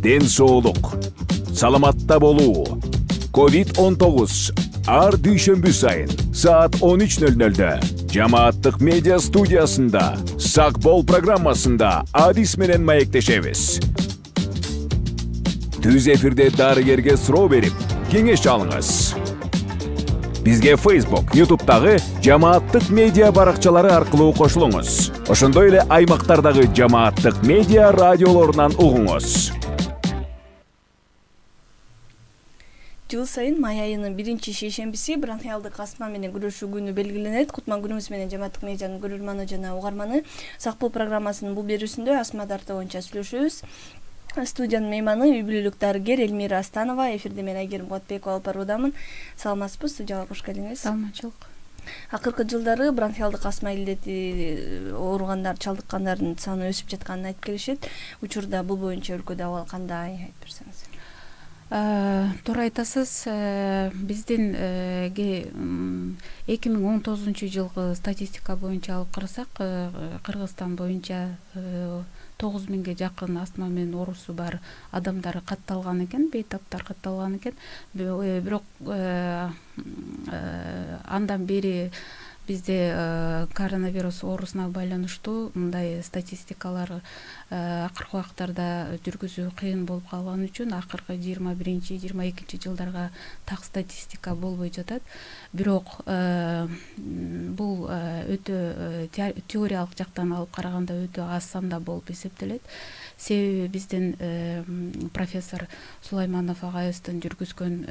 ден соолук, саламатта болуу. COVID-19 ар дүйшөмбү сайын саат 13:00 жамааттык медиа студиясында Сак бол программасында Адис менен маектешебиз. Түз эфирде дарыгерге суроо берип, кеңеш алыңыз. Бизге Facebook, YouTube'дагы жамааттык медиа баракчалары аркылуу кошулуңуз. Ошондой эле аймактардагы жамааттык медиа радиолорунан угуңуз. Жыл сайын май айынын 1-шейшембиси бронхиалдык астма менен күрөшүү күнү белгиленет. Кутман күнүңүз менен жамааттык медианын көрөрманы жана угарманы. Сак бол программасынын бул берүүсүндө астма дарты боюнча сүйлөшөбүз. Студиянын мейманы үй бүлөлүк дарыгер Элмира Астанова, эфирде мен Айгерим Куатбекова алып баруудамын. Саламатсызбы, студияга кош келиңиз. Саламатчылык. Акыркы жылдары бронхиалдык астма илдети ооругандар, чалдыккандардын саны өсүп жатканын айтып келишет. Учурда бул боюнча өлкөдө абал кандай, айтып берсеңиз. Туура айтасыз. Биздин 2019 жылкы статистика боюнча алып карасак, Кыргызстан боюнча 9000ге жакын астма менен оорусу бар адамдар катталган экен, бейтаптар катталган экен. Бирок андан бери бизде коронавирус оорусуна байланыштуу мындай статистикалар акыркы убактарда жүргүзүү кыйын болуп калган үчүн акыркы 21-22 жылдарга так статистика болбой жатат. Бирок бул өтө теориялык жактан алып караганда өтө аз санда болуп эсептелет. Себеби биздин профессор Сулайманов агайыбыздын жүргүзгөн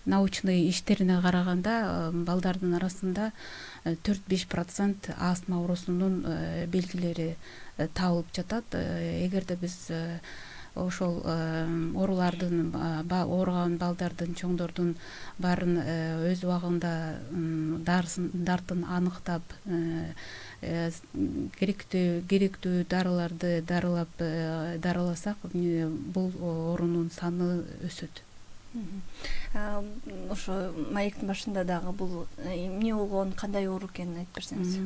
научный иштерине караганда балдардын арасында 4-5% астма оорусунун белгилери табылып жатат. Эгерде биз ошол оорулардын ооруган балдардын, чоңдордун баарын өз убагында дартын аныктап, керектүү дарыларды дарыласак, бул оорунун саны өсөт. Ошо маектин башында дагы бул эмне болгон, кандай оору экенин айтып берсеңиз.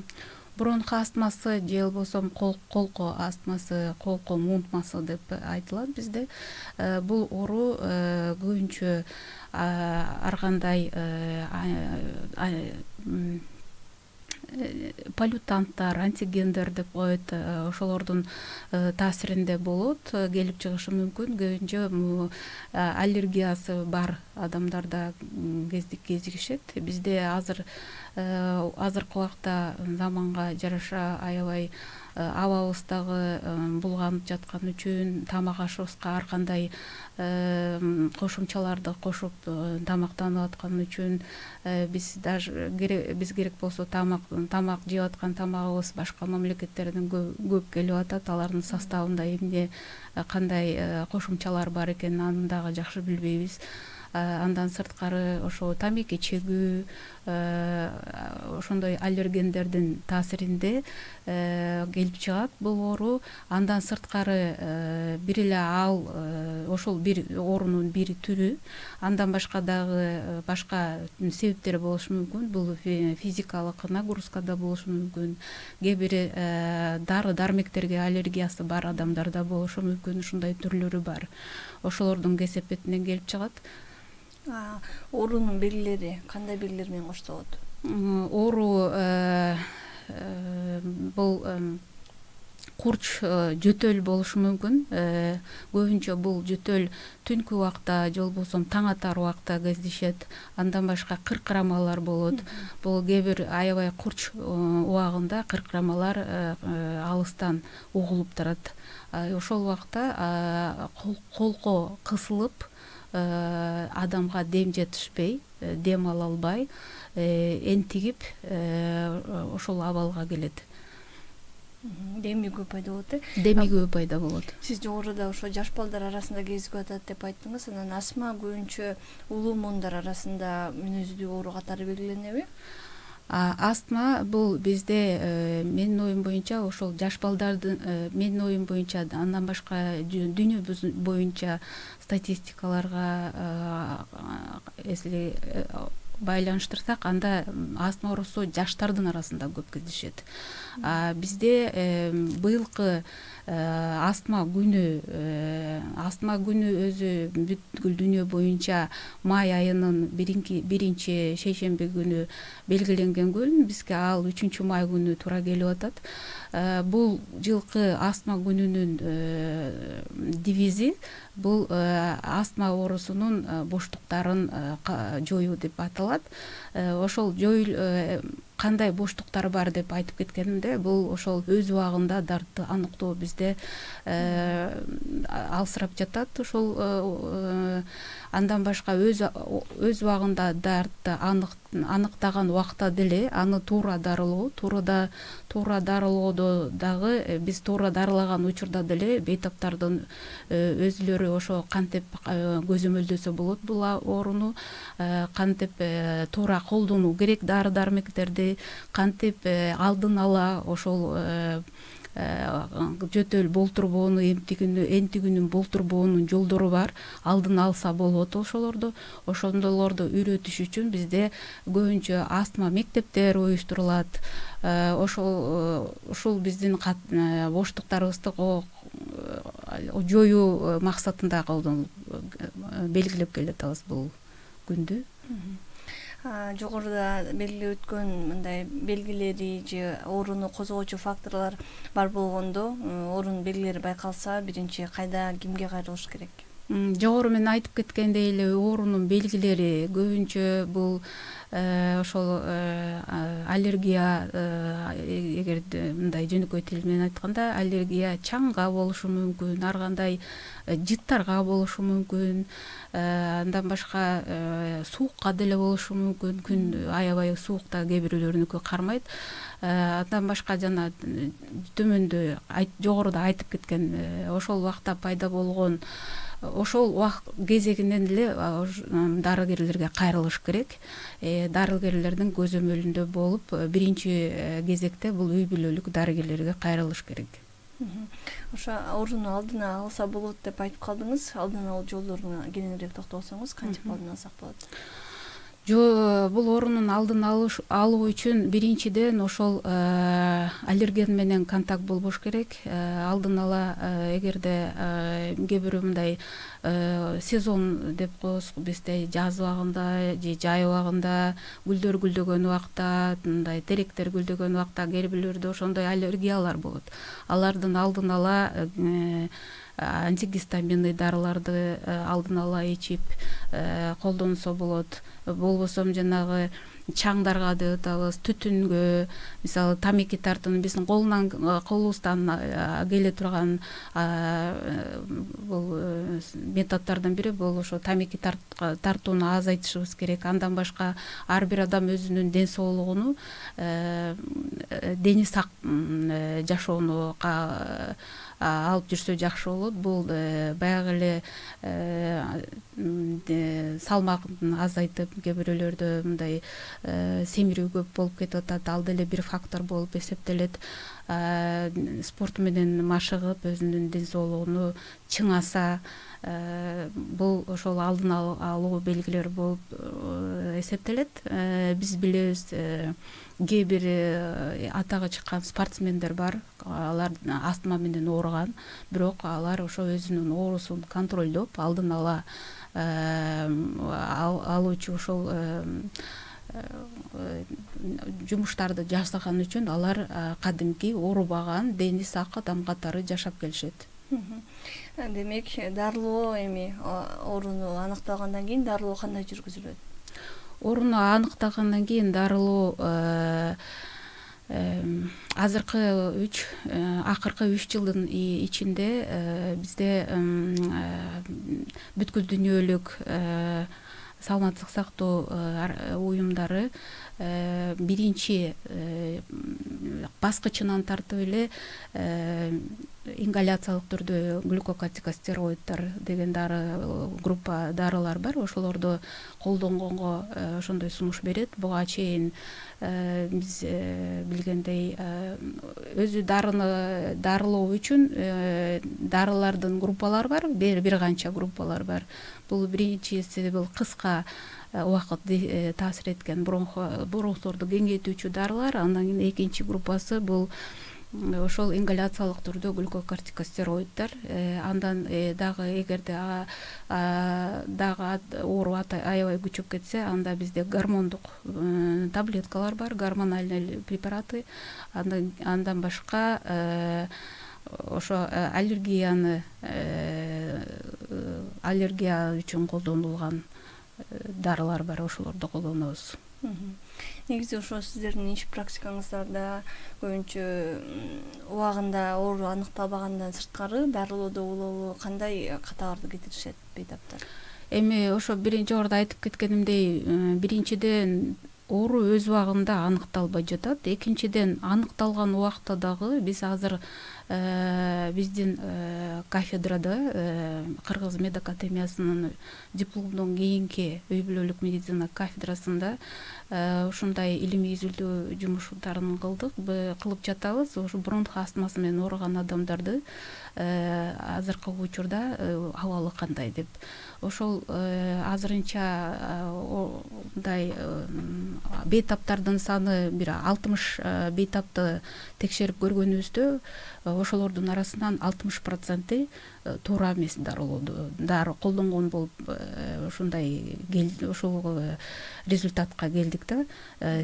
Бронх астмасы же болбосо колко астмасы, колко мунтмасы деп айтылат бизде. Бул оору көбүнчө ар кандай полютанттар, антигендер деп коет, ошолордун таасиринде болот, келип чыгышы мүмкүн. Көбүнчө аллергиясы бар адамдарда кезигишет. Бизде азыркы убакта заманга жараша аябай абабыз булганып жаткан үчүн тамак ашыбызга ар кандай кошумчаларды кошуп тамактанып аткан үчүн биз керек болсо тамак жеп аткан тамагыбыз башка мамлекеттерден көп келип атат. Алардын составында эмне кандай кошумчалар бар экенин аны дагы жакшы билбейбиз. Андан сырткары ошо тамеки чегүү, ошондой аллергендердин таасиринде келип чыгат бул оору. Андан сырткары бир эле ошол бир оорунун бир түрү. Андан башка дагы башка себептери болушу мүмкүн. Бул физикалык нагрузка да болушу мүмкүн. Кээ бири дары дармектерге аллергиясы бар адамдарда болушу мүмкүн. Ушундай түрлөрү бар. Ошолордун кесепетинен келип чыгат. Оорунун белгилери кандай белгилер менен коштолот? Оору бул курч жөтөл болушу мүмкүн. Көбүнчө бул жөтөл түнкү убакта же болбосо таң атар убакта кездешет. Андан башка кыркырамалар болот. Бул кээ бир аябай курч убагында кыркырамалар алыстан угулуп турат. Ошол убакта колко кысылып, адамга дем жетишпей, дем ала албай, энтигип ошол абалга келет. Демигүү пайда болот. Демигүү пайда болот. Сиз жогоруда ошо жаш балдар арасында кезигип атат деп айттыңыз. Анан астма көбүнчө улуу муундар арасында мүнөздүү оору катары белгиленеби? Астма бул бизде менин оюм боюнча ошол жаш балдардын менин оюм боюнча андан башка дүйнө боюнча статистикаларга байланыштырсак, анда астма оорусу жаштардын арасында көп кездешет. Бизде быйылкы астма күнү өзү бүткүл дүйнө боюнча май айынын биринчи шейшемби күнү белгиленген күн. Бизге ал 3 май күнү туура келип атат. Бул жылкы астма күнүнүн девизи бул астма оорусунун боштуктарын жоюу деп аталат. Ошол кандай боштуктар бар деп айтып кеткенимде, бул ошол өз убагында дартты аныктоо бизде алсырап жатат. Ошол андан башка өз убагында дартты аныктаган убакта деле аны туура дарылоодо дагы биз туура дарылаган учурда деле бейтаптардын өзүлөрү ошо кантип көзөмөлдөсө болот бул ооруну, кантип туура колдонуу керек дары-дармектерди, кантип алдын ала ошол жөтөл болтурбоону, энтигүүнүн болтурбоонун жолдору бар. Алдын алса болот ошолорду үйрөтүш үчүн бизде көбүнчө астма мектептер уюштурулат. Ошол биздин боштуктарыбызды жоюу максатында белгилеп келатабыз бул күндү. Жогоруда белгилеп өткөн мындай белгилери же ооруну козгоочу факторлор бар болгондо, оорунун белгилери байкалса, биринчи кайда, кимге кайрылыш керек? Жогору мен айтып кеткендей эле, оорунун белгилери көбүнчө бул ошол аллергия, эгерде мындай жөнөкөй тил менен айтканда, аллергия чаңга болушу мүмкүн, ар кандай жыттарга болушу мүмкүн. Андан башка суукка деле болушу мүмкүн. Күн аябай суукта кээ бирөөлөрүнүкү кармайт. Андан башка жана төмөндө жогоруда айтып кеткен ошол убакта пайда болгон ошол убакыт кезегинен эле дарыгерлерге кайрылыш керек. Дарыгерлердин көзөмөлүндө болуп, биринчи кезекте бул үй бүлөлүк дарыгерлерге кайрылыш керек. Ошо ооруну алдын алса болот деп айтып калдыңыз. Алдын алуу жолдоруна кененирээк токтолсоңуз, кантип алдын алсак болот? Бул оорунун алдын алуу үчүн биринчиден ошол аллерген менен контакт болбош керек. Алдын ала эгерде кээ бирөө мындай сезон деп коебуз бизде, жаз убагында же жай убагында, гүлдөр гүлдөгөн убакта, мындай теректер гүлдөгөн убакта кээ бирөөлөрдө ошондой аллергиялар болот. Алардын алдын ала антигистаминный дарыларды алдын ала ичип колдонсо болот. Болбосо жанагы чаңдарга деп атабыз, түтүнгө, мисалы тамеки тартууну биздин колубуздан келе турган бул методдордун бири бул ошо тамеки тартууну азайтышыбыз керек. Андан башка ар бир адам өзүнүн ден соолугуну, дени сак жашоону алып жүрсө жакшы болот. Бул баягы эле салмагын азайтып, кээ бирөөлөрдө мындай семирүү көп болуп кетип атат, ал деле бир фактор болуп эсептелет. Спорт менен машыгып, өзүнүн ден соолугуну чыңаса, бул ошол алдын алуу белгилери болуп эсептелет. Биз билебиз, кээ бир атага чыккан спортсмендер бар, алар астма менен ооруган, бирок алар ошо өзүнүн оорусун контролдоп, алдын ала алуучу ошол жумуштарды жасаган үчүн алар кадимки оорубаган, дени сак адам катары жашап келишет. Демек, дарылоо эми ооруну аныкталгандан кийин дарылоо кандай жүргүзүлөт? Ооруну аныктагандан кийин дарылоо акыркы 3 жылдын ичинде бизде бүткүл дүйнөлүк саламаттык сактоо уюмдары биринчи баскычынан тартып эле ингаляциялык түрдө глюкокортикостероиддер деген группа дарылар бар. Ошолорду колдонгонго ошондой сунуш берет. Буга чейин биз билгендей өзү дарыны дарылоо үчүн дарылардын группалары бар, бир канча группалар бар. Бул биринчиси бул кыска убакыт таасир эткен бронхторду кеңейтүүчү дарылар. Андан кийин экинчи группасы бул ошол ингаляциялык түрдө глюкокортикостероиддер. Андан дагы эгерде дагы оору аябай күчөп кетсе, анда бизде гормондук таблеткалар бар, гормональный препараты. Андан башка ошо аллергия үчүн колдонулган дарылар бар, ошолорду колдонобуз. Негизи ошо сиздердин иш практикаңыздарда көбүнчө убагында оору аныкталбагандан сырткары дарылоодо улообу кандай каталарды кетиришет бейтаптар? Эми ошо биринчи ордо айтып кеткенимдей, биринчиден оору өз убагында аныкталбай жатат. Экинчиден аныкталган убакта дагы биз азыр биздин кафедрада Кыргыз медакадемиясынын дипломдон кийинки үй бүлөлүк медицина кафедрасында ушундай илимий изилдөө жумуштарын кылып жатабыз. Ошо бронх астмасы менен ооруган адамдарды азыркы учурда абалы кандай деп. Ошол азырынча мындай бейтаптардын саны бир 60 бейтапты текшерип көргөнүбүздө, ошолордун арасынан 60% туура эмес дары колдонгон болуп ушундай ошол результатка келдик да.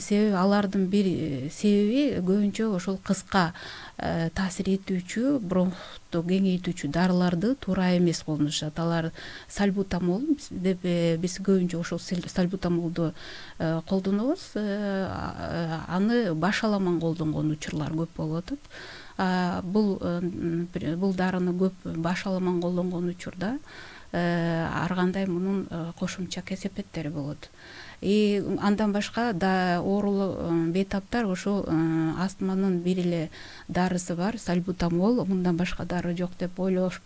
Себеби алардын бир себеби көбүнчө ошол кыска таасир этүүчү бронхту кеңейтүүчү дарыларды туура эмес колдонушат. Алар сальбутамол деп биз көбүнчө ошол сальбутамолду колдонобуз. Аны башаламан колдонгон учурлар көп болуп атат. Бул дарыны көп башаламан колдонгон учурда ар кандай мунун кошумча кесепеттери болот. Андан башка да оорулуу бейтаптар ошо астманын бир эле дарысы бар, сальбутамол, мындан башка дары жок деп ойлоп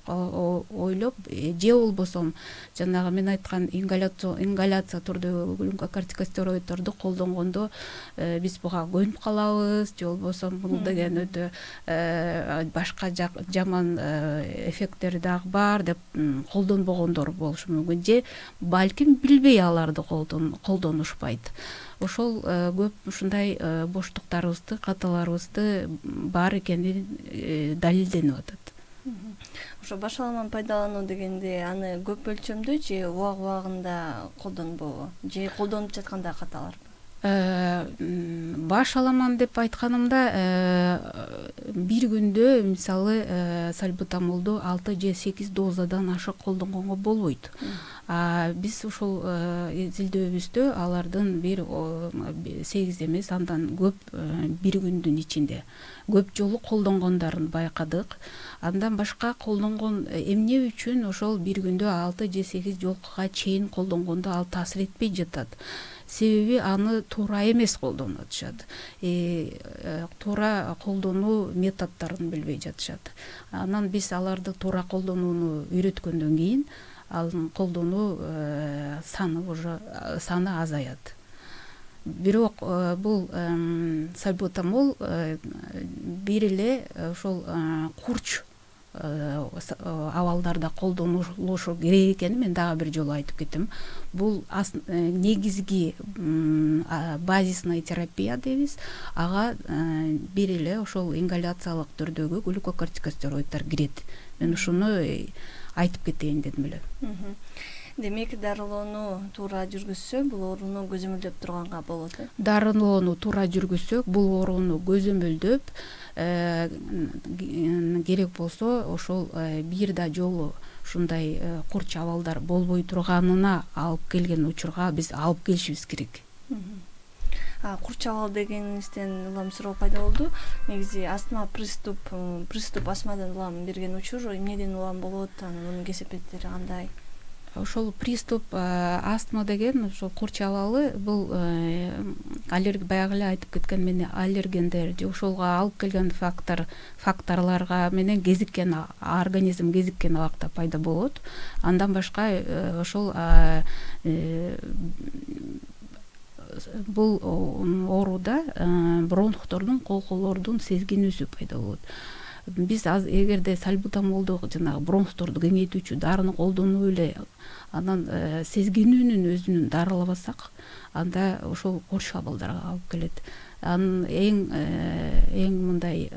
же болбосо жанагы мен айткан ингаляция түрдөгү глюкокортикостероиддерди колдонгондо биз буга көнүп калабыз, же болбосо бул деген өтө башка жаман эффекттери дагы бар деп колдонбогондор болушу мүмкүн, же балким билбей аларды колдонушпайт. Ошол көп ушундай боштуктарыбызды, каталарыбызды бар экени далилденип атат. Ошо башаламан пайдалануу дегенде аны көп өлчөмдө же убагында колдонбобу, же колдонуп жатканда каталарбы? Башаламан деп айтканымда бир күндө мисалы сальбутамолду 6 же 8 дозадан ашык колдонгонго болбойт. Биз ушул изилдөөбүздө алардын 8 эмес, андан көп бир күндүн ичинде көп жолу колдонгондорун байкадык. Андан башка колдонгон эмне үчүн ошол бир күндө 6 же 8 жолкуга чейин колдонгондо ал таасир этпей жатат? Себеби аны туура эмес колдонуп атышат. Туура колдонуу методдорун билбей жатышат. Анан биз аларды туура колдонууну үйрөткөндөн кийин анын колдонуу саны азаят. Бирок бул сальбутамол бир эле ошол курч абалдарда колдонулушу керек экенин мен дагы бир жолу айтып кеттим. Бул негизги базисный терапия дейбиз. Ага бир эле ошол ингаляциялык түрдөгү глюкокортикостероиддер кирет. Мен ушуну айтып кетейин дедим эле. Демек, дарылоону туура жүргүзсөк, бул ооруну көзөмөлдөп турганга болот. Дарылоону туура жүргүзсөк, бул ооруну көзөмөлдөп, керек болсо ошол бир да жолу ушундай курч абалдар болбой турганына алып келген учурга биз алып келишибиз керек. Курч абал дегениңизден улам суроо пайда болду. Негизи астма приступ астмадан улам берген учур эмнеден улам болот, анын кесепеттери кандай? Ошол приступ астма деген ошол курч абалы, бул баягы эле айтып кеткен мени аллергендер же ошолго алып келген факторлорго менен кезиккен организм кезиккен абакта пайда болот. Андан башка ошол бул ооруда бронхтордун, колколордун сезгинүүсү пайда болот. биз эгерде сальбутамолду жанагы бронхторду кеңейтүүчү дарыны колдонуп эле анан сезгенүүнүн өзүнүн дарылабасак, анда ошол корч абалдарга алып келет. Анын эң мындай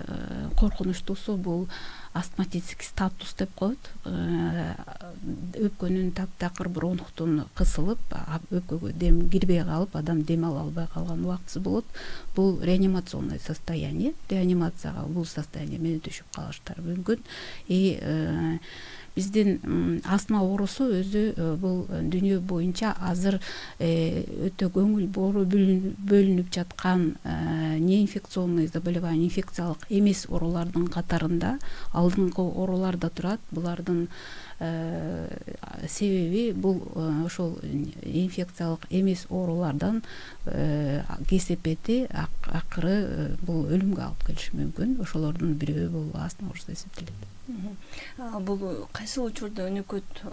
коркунучтуусу бул астматический статус деп коет. Өпкөнүн таптакыр бронхтун кысылып, өпкөгө дем кирбей калып, адам дем ала албай калган убактысы болот. Бул реанимационный состояние. Реанимацияга бул состояние менен түшүп калыштары мүмкүн. Биздин астма оорусу өзү бул дүйнө боюнча азыр өтө көңүл буруу бөлүнүп жаткан неинфекционный заболевание, инфекциялык эмес оорулардын катарында алдыңкы ооруларда турат. Булардын себеби бул ошол инфекциялык эмес оорулардан кесепети акыры бул өлүмгө алып келиши мүмкүн. Ошолордун бирөө бул астма оорусу эсептелет. Бул кайсыл учурда өнөкөт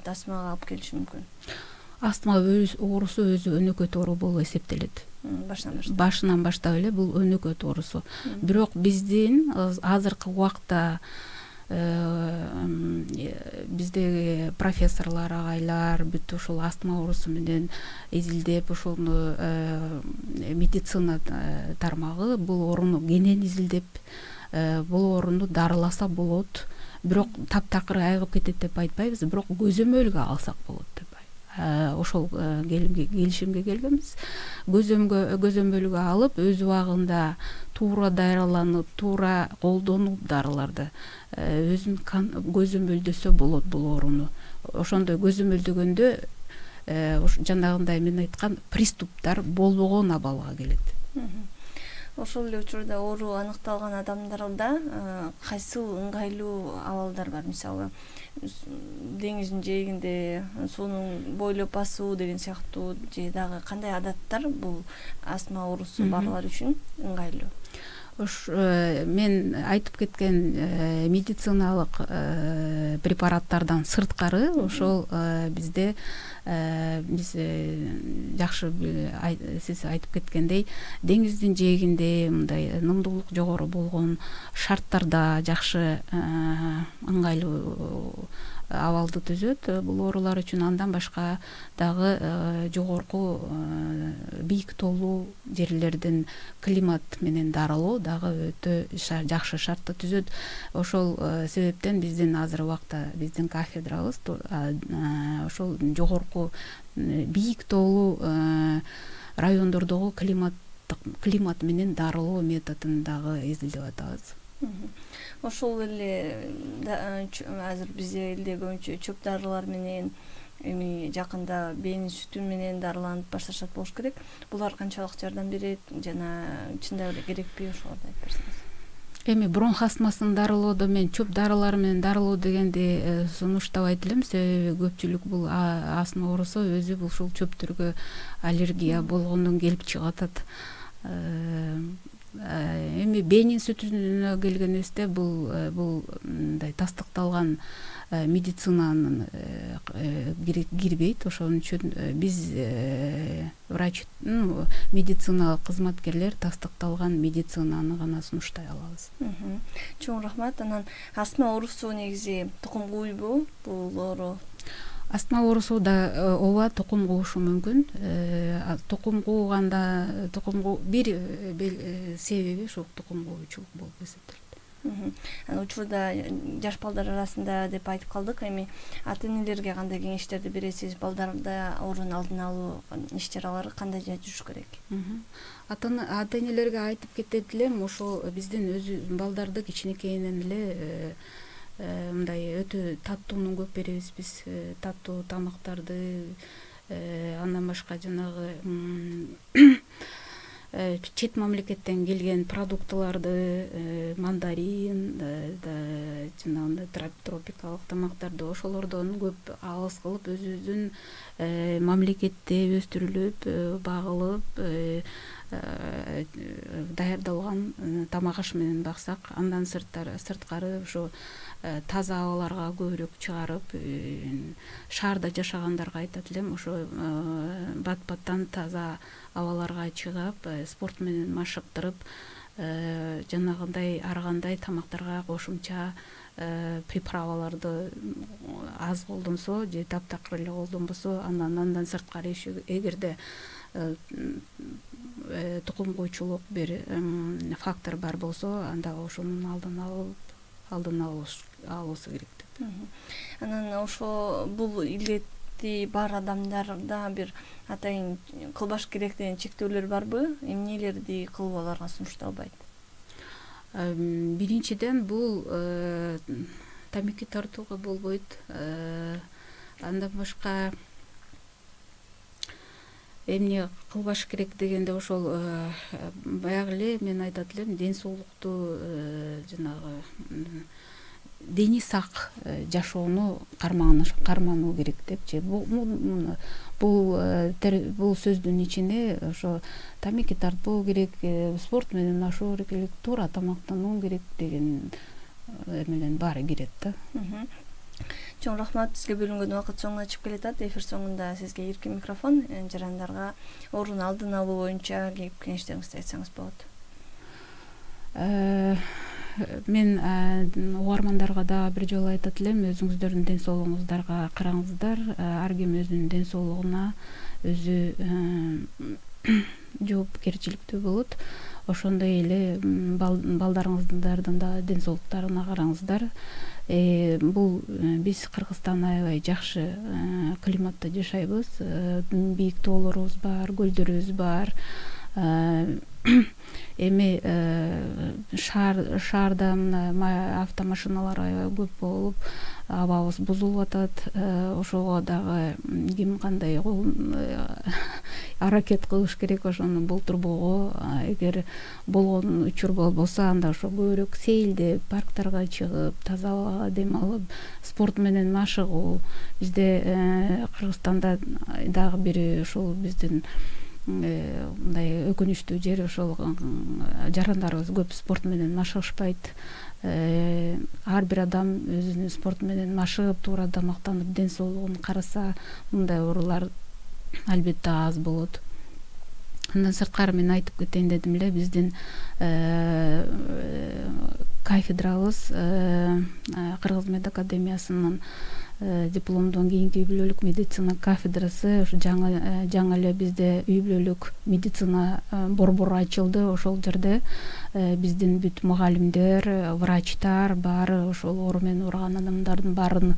астмага алып келиши мүмкүн? Астма оорусу өзү өнөкөт оору болуп эсептелет. Башынан баштап эле бул өнөкөт оорусу. Бирок биздин азыркы убакта биздеги профессорлор агайлар бүт ушул астма оорусу менен изилдеп, ошону медицина тармагы бул ооруну кенен изилдеп, бул ооруну дарыласа болот. Бирок таптакыр айыгып кетет деп айтпайбыз, бирок көзөмөлгө алсак болот деп ошол келишимге келгенбиз. Көзөмөлгө алып, өз убагында туура дарыланып, туура колдонуп дарыларды өзүн көзөмөлдөсө болот бул ооруну. Ошондой көзөмөлдөгөндө жанагындай мен айткан приступтар болбогон абалга келет. Ошол эле учурда оору аныкталган адамдарда кайсыл ыңгайлуу абалдар бар? Мисалы, деңиздин жээгинде сууну бойлоп басуу деген сыяктуу, же дагы кандай адаттар бул астма оорусу барлар үчүн ыңгайлуу? Мен айтып кеткен медициналык препараттардан сырткары ошол бизде биз жакшы сиз айтып кеткендей деңиздин жээгинде мындай нымдуулук жогору болгон шарттарда жакшы ыңгайлуу абалды түзөт бул оорулар үчүн. Андан башка дагы жогорку бийик тоолуу жерлердин климат менен дарылоо дагы өтө жакшы шартты түзөт. Ошол себептен биздин азыр убакта биздин кафедрабыз ошол жогорку бийик тоолуу райондордогу климат менен дарылоо методун дагы изилдеп атабыз. Ошол эле азыр бизде элде көбүнчө чөп дарылар менен эми жакында бээнин сүтү менен дарыланып башташат болуш керек. Булар канчалык жардам берет жана чындап эле керекпи, ошолорду айтып берсеңиз? Эми бронх астмасын дарылоодо мен чөп дарылар менен дарылоо дегенди сунуштабайт элем. Себеби көпчүлүк бул астма оорусу өзү бул ушул чөптөргө аллергия болгондон келип чыгып атат. Эми бээнин сүтүнө келгенибизде бул мындай тастыкталган медицинанын кирбейт. Ошон үчүн биз врач, медициналык кызматкерлер тастыкталган медицинаны гана сунуштай алабыз. Чоң рахмат. Анан астма оорусу негизи тукум кууйбу бул оору? Астма оорусу да ооба тукум куушу мүмкүн. Тукум кууганда бир себеби ушул тукум кууучулук болуп эсептелет. Учурда жаш балдар арасында деп айтып калдык. Эми ата-энелерге кандай кеңештерди бересиз? Балдарда оорунун алдын алуу иш-чаралары кандай жүрүш керек? Ата-энелерге айтып кетет элем, ошол биздин өзү балдарды кичинекейинен эле мындай өтө таттууну көп беребиз биз, таттуу тамактарды, андан башка жанагы чет мамлекеттен келген продуктыларды, мандарин, жанагындай тропикалык тамактарды, ошолордон көп алыс кылып өзүбүздүн мамлекетте өстүрүлүп, багылып, даярдалган тамак аш менен баксак, андан сырткары ошо таза абаларга көбүрөөк чыгарып, шаарда жашагандарга айтат элем, ошо бат-баттан таза абаларга чыгып, спорт менен машыктырып, жанагындай ар кандай тамактарга кошумча приправаларды аз колдонсо же таптакыр эле колдонбосо, андан сырткары эгерде тукум койчулук бир фактор бар болсо, анда ошонун алдын алуусу керек деп. Анан ошо бул илетти бар адамдарда бир атайын кылбаш керек деген чектөөлөр барбы? Эмнелерди кылып аларга сунушталбайт? Биринчиден бул тамеки тартууга болбойт. Андан башка эмне кылбаш керек дегенде ошол баягы эле мен айтат элем, ден соолукту жанагы дени сак жашоону кармануу керек депчи. Бул сөздүн ичине ошо тамеки тартпоо керек, спорт менен ашоо керек, туура тамактануу керек деген эмелен баары кирет да. Чоң рахмат, сизге бөлүнгөн убакыт соңуна чыгып келатат. Эфир соңунда сизге эркин микрофон, жарандарга оорунун алдын алуу боюнча кеп кеңештериңизди айтсаңыз болот. Мен угармандарга да бир жолу айтат элем, өзүңүздөрдүн ден соолугуңуздарга караңыздар. Ар ким өзүнүн ден соолугуна өзү жоопкерчиликтүү болот. Ошондой эле балдарыңыздардын да ден соолуктарына караңыздар. Бул биз Кыргызстанда аябай жакшы климатта жашайбыз. Бийик тоолорубуз бар, көлдөрүбүз бар. Эми шаарда автомашиналар аябай көп болуп, абабыз бузулуп атат. Ошого дагы ким кандай аракет кылыш керек ошону болтурбоого. Эгер болгон учур болбосо, анда ошо көбүрөөк сейилдеп, парктарга чыгып, таза абага дем алып, спорт менен машыгуу. Бизде Кыргызстанда дагы бири ушул биздин мындай өкүнүчтүү жери, ошол жарандарыбыз көп спорт менен машыгышпайт. Ар бир адам өзүнүн спорт менен машыгып, туура тамактанып, ден соолугун караса, мындай оорулар албетте аз болот. Андан сырткары мен айтып кетейин дедим эле, биздин кафедрабыз Кыргыз мед академиясынын дипломдон кийинки үй бүлөлүк медицина кафедрасы жаңы эле бизде үй бүлөлүк медицина борбору ачылды. Ошол жерде биздин бүт мугалимдер, врачтар баары ошол оору менен ооруган адамдардын баарын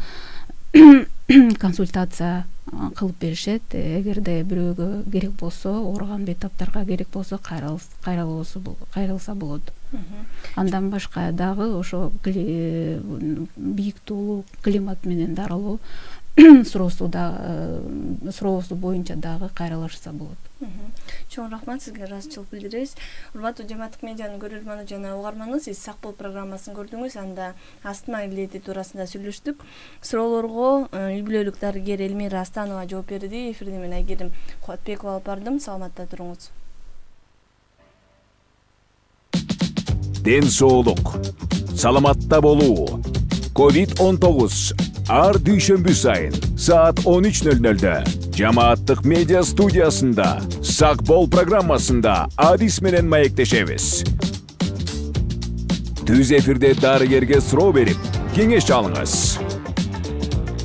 консультация кылып беришет. Эгерде бирөөгө керек болсо, ооруган бейтаптарга керек болсо кайрылса болот. Андан башка дагы ошо бийик тоолуу климат менен дарылоо суроосу боюнча дагы кайрылышса болот. Чоң рахмат, сизге ыраазычылык билдиребиз. Урматтуу Жамааттык медианын көрөрманы жана угарманы, сиз сак бол программасын көрдүңүз. Анда астма илети туурасында сүйлөштүк. Суроолорго үй бүлөлүк дарыгер Элмира Астанова жооп берди. Эфирди мен Айгерим Кубатбекова алып бардым. Саламатта туруңуз. Ден соолук, саламатта болуу. COVID-19 ар дүйшөмбү сайын саат 13:00-дө Жамааттык медиа студиясында Сак бол программасында адис менен маектешебиз. Түз эфирде дарыгерге суроо берип, кеңеш алыңыз.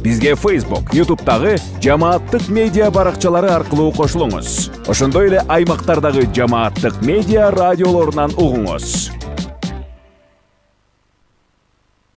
Бизге Facebook, YouTube'дагы Жамааттык медиа баракчалары аркылуу кошулуңуз. Ошондой эле аймактардагы Жамааттык медиа радиолорунан угуңуз.